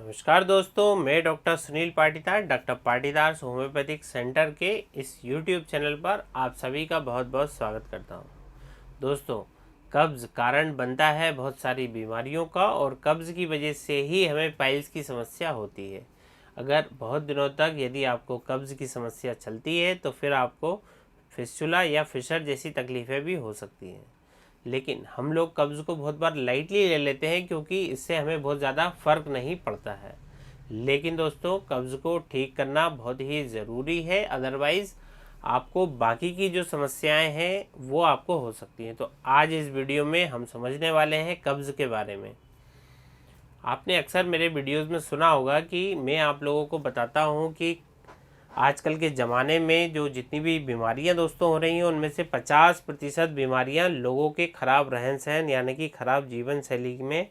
नमस्कार दोस्तों, मैं doctor Sunil Patidar doctor Patidar homeopathic centre के इस यूट्यूब चैनल पर आप सभी का बहुत बहुत स्वागत करता हूं। दोस्तों, कब्ज़ कारण बनता है बहुत सारी बीमारियों का और कब्ज़ की वजह से ही हमें पाइल्स की समस्या होती है। अगर बहुत दिनों तक यदि आपको कब्ज़ की समस्या चलती है तो फिर आपको फिस्टुला या फिशर जैसी तकलीफ़ें भी हो सकती हैं। लेकिन हम लोग कब्ज़ को बहुत बार लाइटली ले लेते हैं क्योंकि इससे हमें बहुत ज़्यादा फ़र्क नहीं पड़ता है। लेकिन दोस्तों, कब्ज़ को ठीक करना बहुत ही ज़रूरी है, अदरवाइज़ आपको बाकी की जो समस्याएं हैं वो आपको हो सकती हैं। तो आज इस वीडियो में हम समझने वाले हैं कब्ज़ के बारे में। आपने अक्सर मेरे वीडियोज़ में सुना होगा कि मैं आप लोगों को बताता हूँ कि आजकल के ज़माने में जो जितनी भी बीमारियां दोस्तों हो रही हैं उनमें से 50% बीमारियां लोगों के ख़राब रहन सहन यानी कि ख़राब जीवन शैली में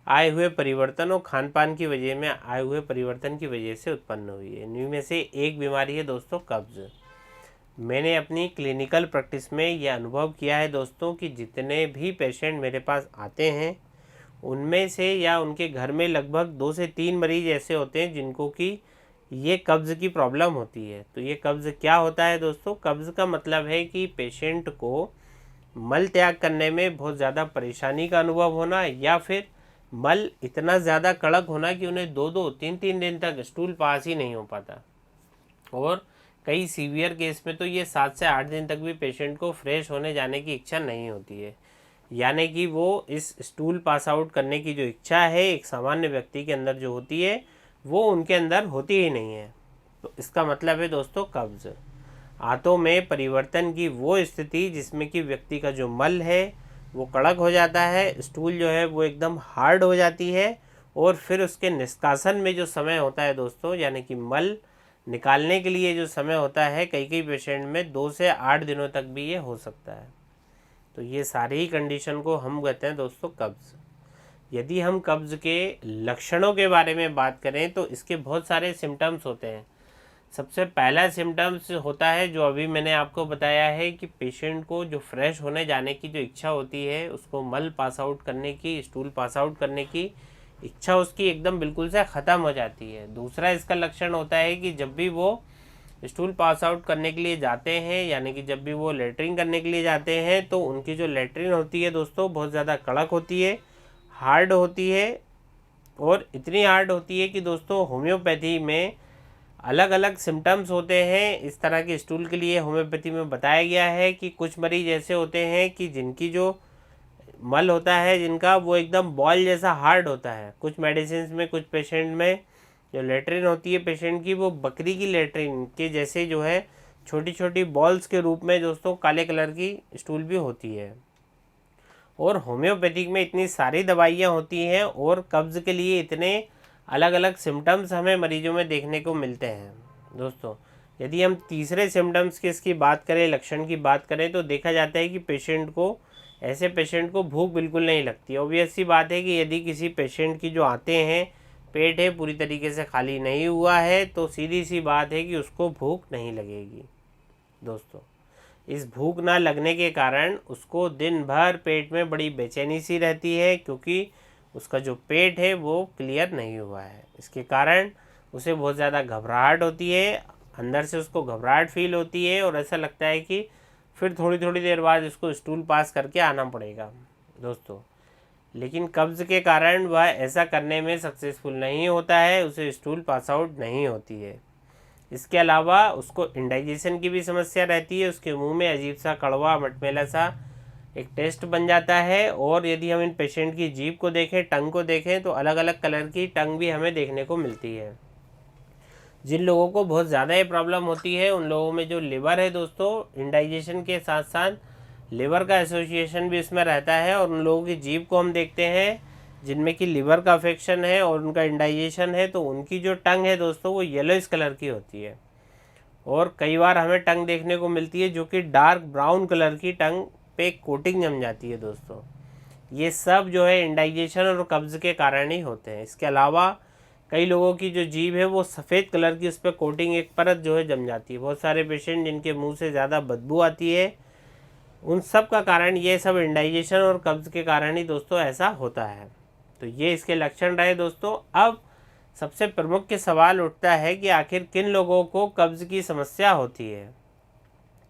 आए हुए परिवर्तन और खान पान की वजह में आए हुए परिवर्तन की वजह से उत्पन्न हुई है। इनमें से एक बीमारी है दोस्तों कब्ज़। मैंने अपनी क्लिनिकल प्रैक्टिस में यह अनुभव किया है दोस्तों कि जितने भी पेशेंट मेरे पास आते हैं उनमें से या उनके घर में लगभग 2 से 3 मरीज ऐसे होते हैं जिनको कि ये कब्ज़ की प्रॉब्लम होती है। तो ये कब्ज़ क्या होता है दोस्तों? कब्ज़ का मतलब है कि पेशेंट को मल त्याग करने में बहुत ज़्यादा परेशानी का अनुभव होना या फिर मल इतना ज़्यादा कड़क होना कि उन्हें 2-2, 3-3 दिन तक स्टूल पास ही नहीं हो पाता। और कई सीवियर केस में तो ये 7 से 8 दिन तक भी पेशेंट को फ्रेश होने जाने की इच्छा नहीं होती है, यानी कि वो इस स्टूल पास आउट करने की जो इच्छा है एक सामान्य व्यक्ति के अंदर जो होती है वो उनके अंदर होती ही नहीं है। तो इसका मतलब है दोस्तों कब्ज़। आंतों में परिवर्तन की वो स्थिति जिसमें कि व्यक्ति का जो मल है वो कड़क हो जाता है, स्टूल जो है वो एकदम हार्ड हो जाती है और फिर उसके निष्कासन में जो समय होता है दोस्तों, यानी कि मल निकालने के लिए जो समय होता है कई कई पेशेंट में 2 से 8 दिनों तक भी ये हो सकता है। तो ये सारी ही कंडीशन को हम कहते हैं दोस्तों कब्ज़। यदि हम कब्ज़ के लक्षणों के बारे में बात करें तो इसके बहुत सारे सिम्टम्स होते हैं। सबसे पहला सिम्टम्स होता है जो अभी मैंने आपको बताया है कि पेशेंट को जो फ्रेश होने जाने की जो इच्छा होती है, उसको मल पास आउट करने की, स्टूल पास आउट करने की इच्छा उसकी एकदम बिल्कुल से ख़त्म हो जाती है। दूसरा इसका लक्षण होता है कि जब भी वो स्टूल पास आउट करने के लिए जाते हैं, यानी कि जब भी वो लेटरिन करने के लिए जाते हैं तो उनकी जो लेटरिन होती है दोस्तों बहुत ज़्यादा कड़क होती है, हार्ड होती है और इतनी हार्ड होती है कि दोस्तों होम्योपैथी में अलग अलग सिम्टम्स होते हैं। इस तरह के स्टूल के लिए होम्योपैथी में बताया गया है कि कुछ मरीज ऐसे होते हैं कि जिनकी जो मल होता है जिनका वो एकदम बॉल जैसा हार्ड होता है। कुछ मेडिसिन में कुछ पेशेंट में जो लेटरिन होती है पेशेंट की वो बकरी की लेटरिन के जैसे जो है छोटी छोटी बॉल्स के रूप में दोस्तों काले कलर की स्टूल भी होती है। और होम्योपैथिक में इतनी सारी दवाइयाँ होती हैं और कब्ज़ के लिए इतने अलग अलग सिम्टम्स हमें मरीजों में देखने को मिलते हैं दोस्तों। यदि हम तीसरे सिम्टम्स की इसकी बात करें, लक्षण की बात करें, तो देखा जाता है कि ऐसे पेशेंट को भूख बिल्कुल नहीं लगती। ऑब्वियस सी बात है कि यदि किसी पेशेंट की जो आते हैं पेट है पूरी तरीके से खाली नहीं हुआ है तो सीधी सी बात है कि उसको भूख नहीं लगेगी दोस्तों। इस भूख ना लगने के कारण उसको दिन भर पेट में बड़ी बेचैनी सी रहती है क्योंकि उसका जो पेट है वो क्लियर नहीं हुआ है। इसके कारण उसे बहुत ज़्यादा घबराहट होती है, अंदर से उसको घबराहट फील होती है और ऐसा लगता है कि फिर थोड़ी थोड़ी देर बाद उसको स्टूल पास करके आना पड़ेगा दोस्तों। लेकिन कब्ज़ के कारण वह ऐसा करने में सक्सेसफुल नहीं होता है, उसे स्टूल पास आउट नहीं होती है। इसके अलावा उसको इंडाइजेशन की भी समस्या रहती है, उसके मुंह में अजीब सा कड़वा मटमैला सा एक टेस्ट बन जाता है। और यदि हम इन पेशेंट की जीभ को देखें, टंग को देखें, तो अलग अलग कलर की टंग भी हमें देखने को मिलती है। जिन लोगों को बहुत ज़्यादा ये प्रॉब्लम होती है उन लोगों में जो लिवर है दोस्तों, इंडाइजेशन के साथ साथ लिवर का एसोसिएशन भी इसमें रहता है। और उन लोगों की जीभ को हम देखते हैं जिनमें कि लिवर का अफेक्शन है और उनका इंडाइजेशन है, तो उनकी जो टंग है दोस्तों वो येलोइश कलर की होती है। और कई बार हमें टंग देखने को मिलती है जो कि डार्क ब्राउन कलर की टंग पे कोटिंग जम जाती है दोस्तों। ये सब जो है इंडाइजेशन और कब्ज़ के कारण ही होते हैं। इसके अलावा कई लोगों की जो जीभ है वो सफ़ेद कलर की, उस पर कोटिंग एक परत जो है जम जाती है। बहुत सारे पेशेंट जिनके मुंह से ज़्यादा बदबू आती है, उन सब का कारण ये सब इंडाइजेशन और कब्ज़ के कारण ही दोस्तों ऐसा होता है। तो ये इसके लक्षण रहे दोस्तों। अब सबसे प्रमुख सवाल उठता है कि आखिर किन लोगों को कब्ज़ की समस्या होती है।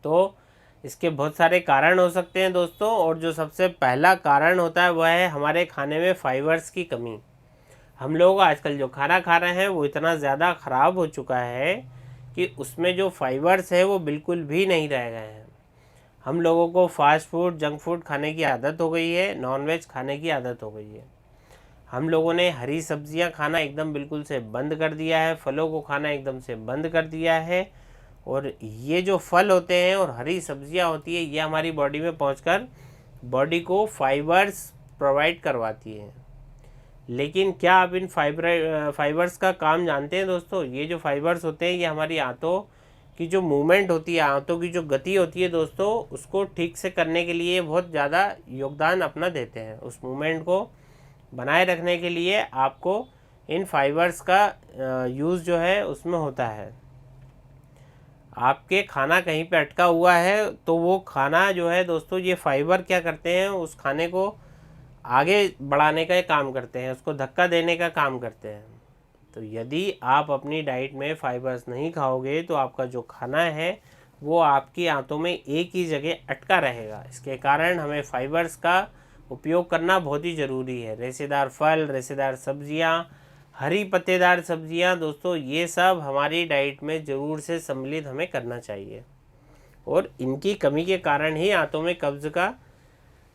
तो इसके बहुत सारे कारण हो सकते हैं दोस्तों, और जो सबसे पहला कारण होता है वह है हमारे खाने में फाइबर्स की कमी। हम लोग आजकल जो खाना खा रहे हैं वो इतना ज़्यादा ख़राब हो चुका है कि उसमें जो फाइबर्स है वो बिल्कुल भी नहीं रह गए हैं। हम लोगों को फास्ट फूड, जंक फूड खाने की आदत हो गई है, नॉनवेज खाने की आदत हो गई है। हम लोगों ने हरी सब्जियां खाना एकदम बिल्कुल से बंद कर दिया है, फलों को खाना एकदम से बंद कर दिया है। और ये जो फल होते हैं और हरी सब्जियां होती है, ये हमारी बॉडी में पहुंचकर बॉडी को फाइबर्स प्रोवाइड करवाती है। लेकिन क्या आप इन फाइबर्स का काम जानते हैं दोस्तों? ये जो फाइबर्स होते हैं ये हमारी आंतों की जो मूवमेंट होती है, आंतों की जो गति होती है दोस्तों, उसको ठीक से करने के लिए बहुत ज़्यादा योगदान अपना देते हैं। उस मूवमेंट को बनाए रखने के लिए आपको इन फाइबर्स का यूज़ जो है उसमें होता है। आपके खाना कहीं पे अटका हुआ है तो वो खाना जो है दोस्तों, ये फाइबर क्या करते हैं, उस खाने को आगे बढ़ाने का काम करते हैं, उसको धक्का देने का काम करते हैं। तो यदि आप अपनी डाइट में फाइबर्स नहीं खाओगे तो आपका जो खाना है वो आपकी आंतों में एक ही जगह अटका रहेगा। इसके कारण हमें फाइबर्स का उपयोग करना बहुत ही ज़रूरी है। रेशेदार फल, रेशेदार सब्जियां, हरी पत्तेदार सब्जियां दोस्तों, ये सब हमारी डाइट में ज़रूर से सम्मिलित हमें करना चाहिए। और इनकी कमी के कारण ही आंतों में कब्ज़ का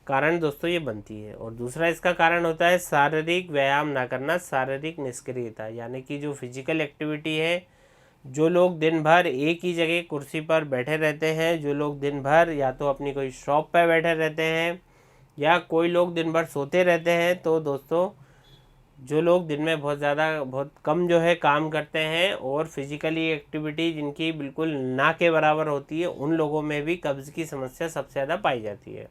कारण दोस्तों ये बनती है। और दूसरा इसका कारण होता है शारीरिक व्यायाम ना करना, शारीरिक निष्क्रियता, यानी कि जो फिजिकल एक्टिविटी है। जो लोग दिन भर एक ही जगह कुर्सी पर बैठे रहते हैं, जो लोग दिन भर या तो अपनी कोई शॉप पर बैठे रहते हैं या कोई लोग दिन भर सोते रहते हैं, तो दोस्तों जो लोग दिन में बहुत कम जो है काम करते हैं और फिजिकली एक्टिविटी जिनकी बिल्कुल ना के बराबर होती है, उन लोगों में भी कब्ज़ की समस्या सबसे ज़्यादा पाई जाती है।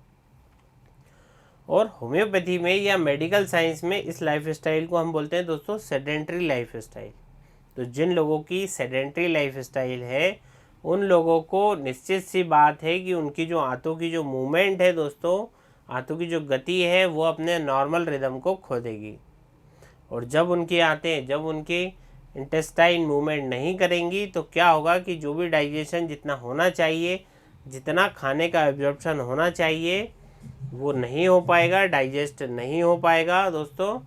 और होम्योपैथी में या मेडिकल साइंस में इस लाइफस्टाइल को हम बोलते हैं दोस्तों सेडेंट्री लाइफस्टाइल। तो जिन लोगों की सेडेंट्री लाइफस्टाइल है, उन लोगों को निश्चित सी बात है कि उनकी जो आंतों की जो मूवमेंट है दोस्तों, आंतों की जो गति है वो अपने नॉर्मल रिदम को खो देगी। और जब उनकी इंटेस्टाइन मूवमेंट नहीं करेंगी तो क्या होगा कि जो भी डाइजेशन जितना होना चाहिए, जितना खाने का एब्जॉर्प्शन होना चाहिए, वो नहीं हो पाएगा, डाइजेस्ट नहीं हो पाएगा दोस्तों।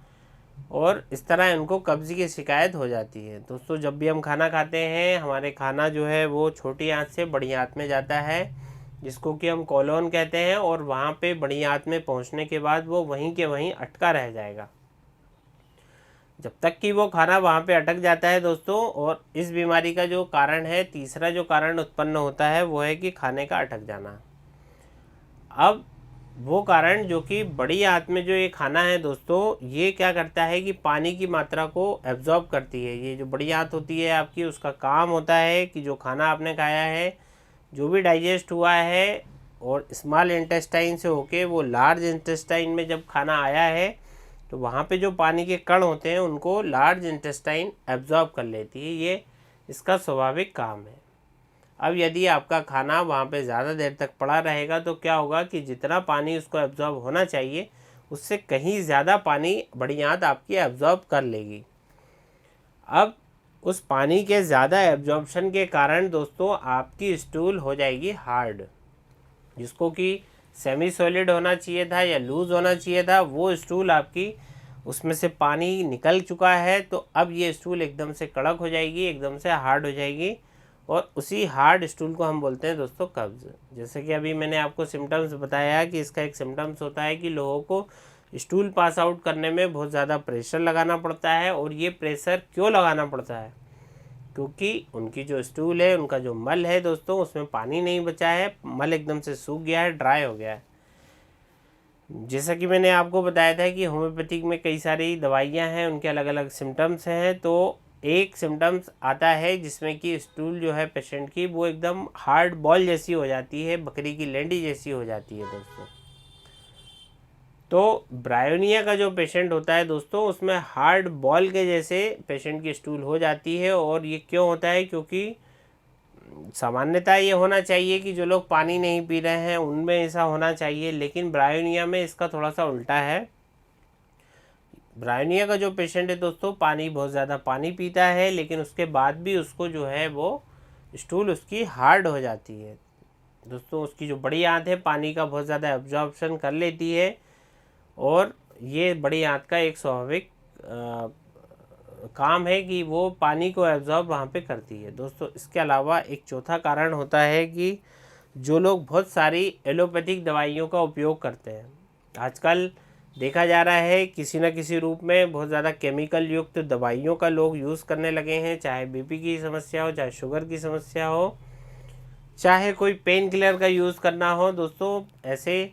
और इस तरह इनको कब्ज़ की शिकायत हो जाती है। दोस्तों जब भी हम खाना खाते हैं, हमारे खाना जो है वो छोटी आंत से बड़ी आंत में जाता है, जिसको कि हम कोलोन कहते हैं। और वहाँ पे बड़ी आंत में पहुँचने के बाद वो वहीं के वहीं अटका रह जाएगा जब तक कि वो खाना वहाँ पे अटक जाता है दोस्तों। और इस बीमारी का जो कारण है, तीसरा जो कारण उत्पन्न होता है वो है कि खाने का अटक जाना। अब वो कारण जो कि बड़ी आंत में जो ये खाना है दोस्तों, ये क्या करता है कि पानी की मात्रा को एब्जॉर्ब करती है। ये जो बड़ी आंत होती है आपकी, उसका काम होता है कि जो खाना आपने खाया है, जो भी डाइजेस्ट हुआ है, और स्मॉल इंटेस्टाइन से होके वो लार्ज इंटेस्टाइन में जब खाना आया है, तो वहाँ पे जो पानी के कण होते हैं उनको लार्ज इंटेस्टाइन एब्जॉर्ब कर लेती है। ये इसका स्वाभाविक काम है। अब यदि आपका खाना वहाँ पे ज़्यादा देर तक पड़ा रहेगा तो क्या होगा कि जितना पानी उसको एब्जॉर्ब होना चाहिए, उससे कहीं ज़्यादा पानी बड़ी आंत आपकी एब्जॉर्ब कर लेगी। अब उस पानी के ज़्यादा एब्जॉर्प्शन के कारण दोस्तों आपकी स्टूल हो जाएगी हार्ड, जिसको कि सेमी सॉलिड होना चाहिए था या लूज़ होना चाहिए था, वो स्टूल आपकी उसमें से पानी निकल चुका है। तो अब ये स्टूल एकदम से कड़क हो जाएगी, एकदम से हार्ड हो जाएगी। और उसी हार्ड स्टूल को हम बोलते हैं दोस्तों कब्ज़। जैसे कि अभी मैंने आपको सिम्टम्स बताया कि इसका एक सिम्टम्स होता है कि लोगों को स्टूल पास आउट करने में बहुत ज़्यादा प्रेशर लगाना पड़ता है। और ये प्रेशर क्यों लगाना पड़ता है? क्योंकि उनकी जो स्टूल है, उनका जो मल है दोस्तों, उसमें पानी नहीं बचा है, मल एकदम से सूख गया है, ड्राई हो गया है। जैसा कि मैंने आपको बताया था कि होम्योपैथिक में कई सारी दवाइयाँ हैं, उनके अलग अलग सिम्टम्स हैं। तो एक सिम्टम्स आता है जिसमें कि स्टूल जो है पेशेंट की वो एकदम हार्ड बॉल जैसी हो जाती है, बकरी की लेंडी जैसी हो जाती है दोस्तों। तो ब्रायोनिया का जो पेशेंट होता है दोस्तों, उसमें हार्ड बॉल के जैसे पेशेंट की स्टूल हो जाती है। और ये क्यों होता है? क्योंकि सामान्यतः ये होना चाहिए कि जो लोग पानी नहीं पी रहे हैं उनमें ऐसा होना चाहिए, लेकिन ब्रायोनिया में इसका थोड़ा सा उल्टा है। ब्रायोनिया का जो पेशेंट है दोस्तों, पानी बहुत ज़्यादा पानी पीता है, लेकिन उसके बाद भी उसको जो है वो स्टूल उसकी हार्ड हो जाती है दोस्तों। उसकी जो बड़ी आंत है पानी का बहुत ज़्यादा एब्जॉर्प्शन कर लेती है, और ये बड़ी आंत का एक स्वाभाविक काम है कि वो पानी को एब्जॉर्ब वहाँ पे करती है दोस्तों। इसके अलावा एक चौथा कारण होता है कि जो लोग बहुत सारी एलोपैथिक दवाइयों का उपयोग करते हैं, आजकल देखा जा रहा है किसी न किसी रूप में बहुत ज़्यादा केमिकल युक्त दवाइयों का लोग यूज़ करने लगे हैं, चाहे बीपी की समस्या हो, चाहे शुगर की समस्या हो, चाहे कोई पेन किलर का यूज़ करना हो दोस्तों ऐसे,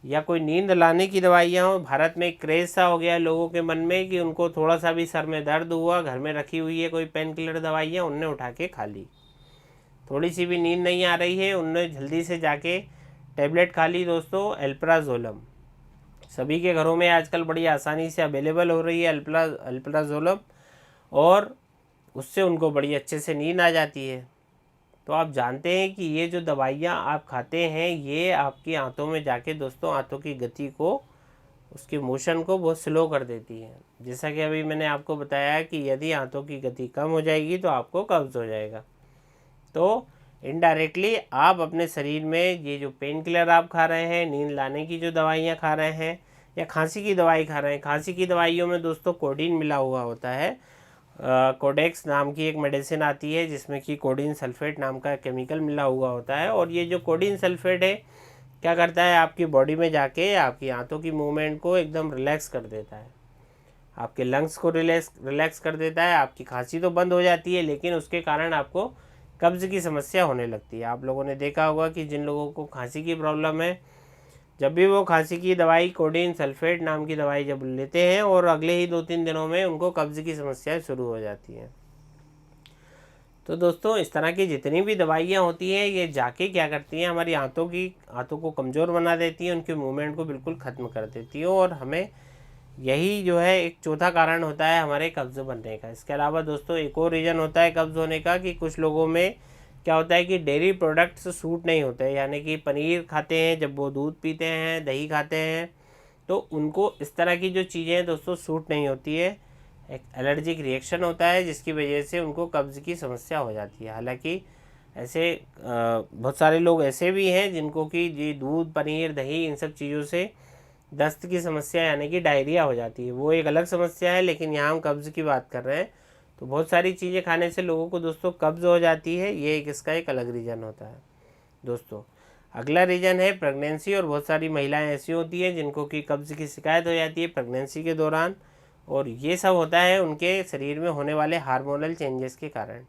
या कोई नींद लाने की दवाइयाँ हो। भारत में एक क्रेज़ सा हो गया है लोगों के मन में कि उनको थोड़ा सा भी सर में दर्द हुआ, घर में रखी हुई है कोई पेन किलर दवाइयाँ, उनने उठा के खा ली। थोड़ी सी भी नींद नहीं आ रही है, उनने जल्दी से जाके टैबलेट खा ली दोस्तों, अल्प्राजोलम। सभी के घरों में आजकल बड़ी आसानी से अवेलेबल हो रही है अल्प्राजोलम, और उससे उनको बड़ी अच्छे से नींद आ जाती है। तो आप जानते हैं कि ये जो दवाइयाँ आप खाते हैं ये आपकी आंतों में जाके दोस्तों आंतों की गति को, उसके मोशन को बहुत स्लो कर देती है। जैसा कि अभी मैंने आपको बताया कि यदि आंतों की गति कम हो जाएगी तो आपको कब्ज़ हो जाएगा। तो इनडायरेक्टली आप अपने शरीर में ये जो पेन किलर आप खा रहे हैं, नींद लाने की जो दवाइयाँ खा रहे हैं, या खांसी की दवाई खा रहे हैं, खांसी की दवाइयों में दोस्तों कोडीन मिला हुआ होता है। कोडेक्स नाम की एक मेडिसिन आती है जिसमें कि कोडीन सल्फेट नाम का केमिकल मिला हुआ होता है, और ये जो कोडीन सल्फेट है क्या करता है, आपकी बॉडी में जाके आपकी आंतों की मूवमेंट को एकदम रिलैक्स कर देता है, आपके लंग्स को रिलैक्स कर देता है। आपकी खांसी तो बंद हो जाती है, लेकिन उसके कारण आपको कब्ज़ की समस्या होने लगती है। आप लोगों ने देखा होगा कि जिन लोगों को खांसी की प्रॉब्लम है, जब भी वो खांसी की दवाई कोडीन सल्फेट नाम की दवाई जब लेते हैं, और अगले ही 2-3 दिनों में उनको कब्ज़ की समस्याएं शुरू हो जाती हैं। तो दोस्तों इस तरह की जितनी भी दवाइयाँ होती हैं ये जाके क्या करती हैं, हमारी आंतों को कमज़ोर बना देती हैं, उनके मूवमेंट को बिल्कुल ख़त्म कर देती हैं, और हमें यही जो है एक चौथा कारण होता है हमारे कब्ज़ बनने का। इसके अलावा दोस्तों एक और रीज़न होता है कब्ज़ होने का कि कुछ लोगों में क्या होता है कि डेयरी प्रोडक्ट्स सूट नहीं होते, यानी कि पनीर खाते हैं, जब वो दूध पीते हैं, दही खाते हैं, तो उनको इस तरह की जो चीज़ें हैं दोस्तों सूट नहीं होती है, एक एलर्जिक रिएक्शन होता है जिसकी वजह से उनको कब्ज़ की समस्या हो जाती है। हालांकि ऐसे बहुत सारे लोग ऐसे भी हैं जिनको कि जी दूध, पनीर, दही इन सब चीज़ों से दस्त की समस्या यानी कि डायरिया हो जाती है, वो एक अलग समस्या है, लेकिन यहाँ हम कब्ज़ की बात कर रहे हैं। तो बहुत सारी चीज़ें खाने से लोगों को दोस्तों कब्ज़ हो जाती है, ये एक इसका एक अलग रीज़न होता है दोस्तों। अगला रीज़न है प्रेगनेंसी, और बहुत सारी महिलाएं ऐसी होती हैं जिनको कि कब्ज़ की शिकायत हो जाती है प्रेगनेंसी के दौरान, और ये सब होता है उनके शरीर में होने वाले हार्मोनल चेंजेस के कारण।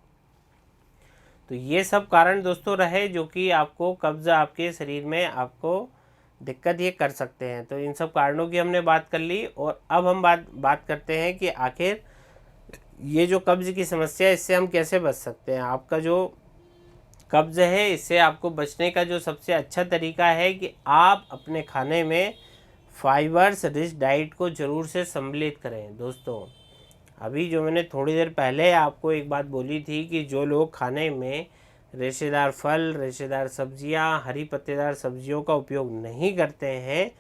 तो ये सब कारण दोस्तों रहे जो कि आपको कब्ज़ आपके शरीर में आपको दिक्कत ये कर सकते हैं। तो इन सब कारणों की हमने बात कर ली, और अब हम बात करते हैं कि आखिर ये जो कब्ज़ की समस्या है इससे हम कैसे बच सकते हैं। आपका जो कब्ज़ है इससे आपको बचने का जो सबसे अच्छा तरीका है कि आप अपने खाने में फाइबर्स रिच डाइट को ज़रूर से सम्मिलित करें दोस्तों। अभी जो मैंने थोड़ी देर पहले आपको एक बात बोली थी कि जो लोग खाने में रेशेदार फल, रेशेदार सब्जियां, हरी पत्तेदार सब्जियों का उपयोग नहीं करते हैं,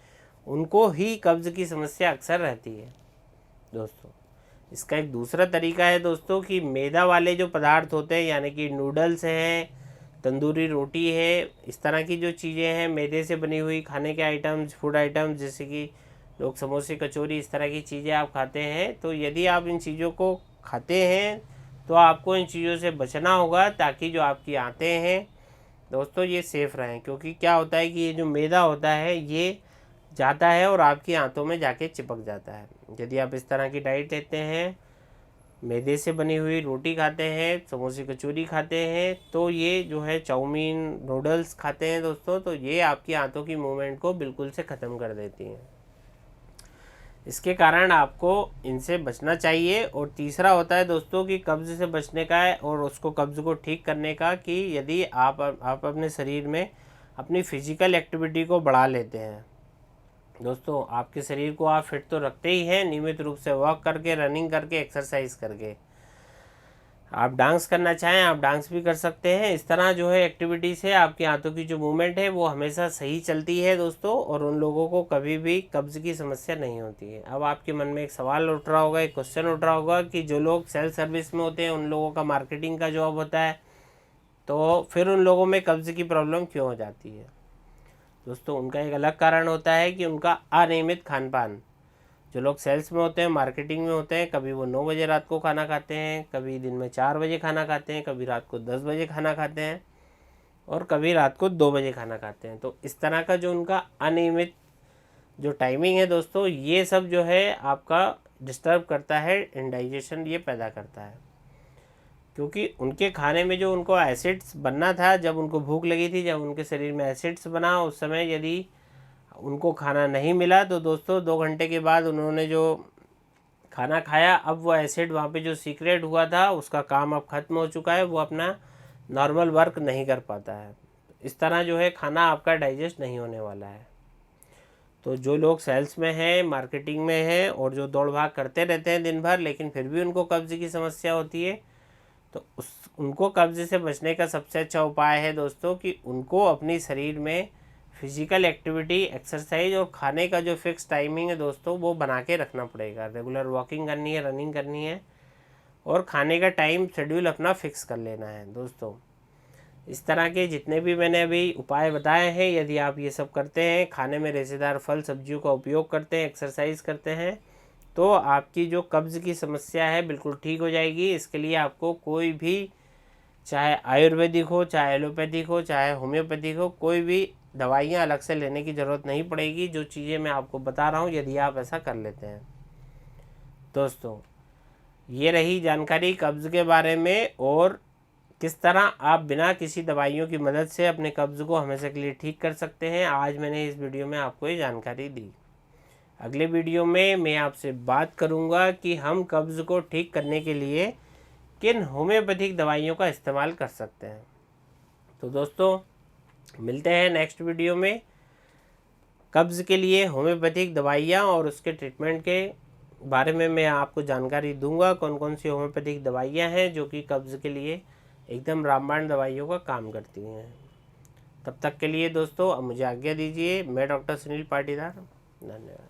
उनको ही कब्ज़ की समस्या अक्सर रहती है दोस्तों। इसका एक दूसरा तरीका है दोस्तों कि मैदा वाले जो पदार्थ होते हैं, यानी कि नूडल्स हैं, तंदूरी रोटी है, इस तरह की जो चीज़ें हैं मैदे से बनी हुई खाने के आइटम्स, फूड आइटम्स, जैसे कि लोग समोसे, कचौरी, इस तरह की चीज़ें आप खाते हैं, तो यदि आप इन चीज़ों को खाते हैं तो आपको इन चीज़ों से बचना होगा, ताकि जो आपकी आंतें हैं दोस्तों ये सेफ़ रहें। क्योंकि क्या होता है कि ये जो मैदा होता है ये जाता है और आपकी आंतों में जाके चिपक जाता है। यदि आप इस तरह की डाइट लेते हैं, मैदे से बनी हुई रोटी खाते हैं, समोसे, कचौरी खाते हैं, तो ये जो है चाउमीन, नूडल्स खाते हैं दोस्तों, तो ये आपकी आंतों की मूवमेंट को बिल्कुल से ख़त्म कर देती हैं। इसके कारण आपको इनसे बचना चाहिए। और तीसरा होता है दोस्तों कि कब्ज़ से बचने का है और उसको कब्ज़ को ठीक करने का, कि यदि आप अपने शरीर में अपनी फ़िज़िकल एक्टिविटी को बढ़ा लेते हैं दोस्तों, आपके शरीर को आप फिट तो रखते ही हैं नियमित रूप से वॉक करके, रनिंग करके, एक्सरसाइज करके। आप डांस करना चाहें आप डांस भी कर सकते हैं। इस तरह जो है एक्टिविटी से आपकी हाथों की जो मूवमेंट है वो हमेशा सही चलती है दोस्तों, और उन लोगों को कभी भी कब्ज़ की समस्या नहीं होती है। अब आपके मन में एक सवाल उठ रहा होगा, एक क्वेश्चन उठ रहा होगा कि जो लोग सेल्फ सर्विस में होते हैं उन लोगों का मार्केटिंग का जॉब होता है, तो फिर उन लोगों में कब्ज़ की प्रॉब्लम क्यों हो जाती है? दोस्तों उनका एक अलग कारण होता है कि उनका अनियमित खान पान। जो लोग सेल्स में होते हैं, मार्केटिंग में होते हैं, कभी वो 9 बजे रात को खाना खाते हैं, कभी दिन में 4 बजे खाना खाते हैं, कभी रात को 10 बजे खाना खाते हैं, और कभी रात को 2 बजे खाना खाते हैं। तो इस तरह का जो उनका अनियमित जो टाइमिंग है दोस्तों, ये सब जो है आपका डिस्टर्ब करता है, इंडाइजेशन ये पैदा करता है। क्योंकि उनके खाने में जो उनको एसिड्स बनना था, जब उनको भूख लगी थी, जब उनके शरीर में एसिड्स बना, उस समय यदि उनको खाना नहीं मिला तो दोस्तों 2 घंटे के बाद उन्होंने जो खाना खाया, अब वो एसिड वहाँ पे जो सीक्रेट हुआ था उसका काम अब ख़त्म हो चुका है, वो अपना नॉर्मल वर्क नहीं कर पाता है। इस तरह जो है खाना आपका डाइजेस्ट नहीं होने वाला है। तो जो लोग सेल्स में हैं, मार्केटिंग में हैं, और जो दौड़ भाग करते रहते हैं दिन भर, लेकिन फिर भी उनको कब्ज़ की समस्या होती है, तो उनको कब्ज़ से बचने का सबसे अच्छा उपाय है दोस्तों कि उनको अपनी शरीर में फिजिकल एक्टिविटी, एक्सरसाइज और खाने का जो फिक्स टाइमिंग है दोस्तों वो बना के रखना पड़ेगा। रेगुलर वॉकिंग करनी है, रनिंग करनी है, और खाने का टाइम शेड्यूल अपना फिक्स कर लेना है दोस्तों। इस तरह के जितने भी मैंने अभी उपाय बताए हैं, यदि आप ये सब करते हैं, खाने में रेशेदार फल सब्जियों का उपयोग करते हैं, एक्सरसाइज करते हैं, तो आपकी जो कब्ज़ की समस्या है बिल्कुल ठीक हो जाएगी। इसके लिए आपको कोई भी, चाहे आयुर्वेदिक हो, चाहे एलोपैथिक हो, चाहे होम्योपैथिक हो, कोई भी दवाइयाँ अलग से लेने की ज़रूरत नहीं पड़ेगी। जो चीज़ें मैं आपको बता रहा हूँ, यदि आप ऐसा कर लेते हैं दोस्तों। ये रही जानकारी कब्ज़ के बारे में, और किस तरह आप बिना किसी दवाइयों की मदद से अपने कब्ज़ को हमेशा के लिए ठीक कर सकते हैं। आज मैंने इस वीडियो में आपको ये जानकारी दी। अगले वीडियो में मैं आपसे बात करूंगा कि हम कब्ज़ को ठीक करने के लिए किन होम्योपैथिक दवाइयों का इस्तेमाल कर सकते हैं। तो दोस्तों मिलते हैं नेक्स्ट वीडियो में। कब्ज़ के लिए होम्योपैथिक दवाइयाँ और उसके ट्रीटमेंट के बारे में मैं आपको जानकारी दूंगा, कौन कौन सी होम्योपैथिक दवाइयाँ हैं जो कि कब्ज़ के लिए एकदम रामबाण दवाइयों का काम करती हैं। तब तक के लिए दोस्तों अब मुझे आज्ञा दीजिए। मैं डॉक्टर सुनील पाटीदार, धन्यवाद।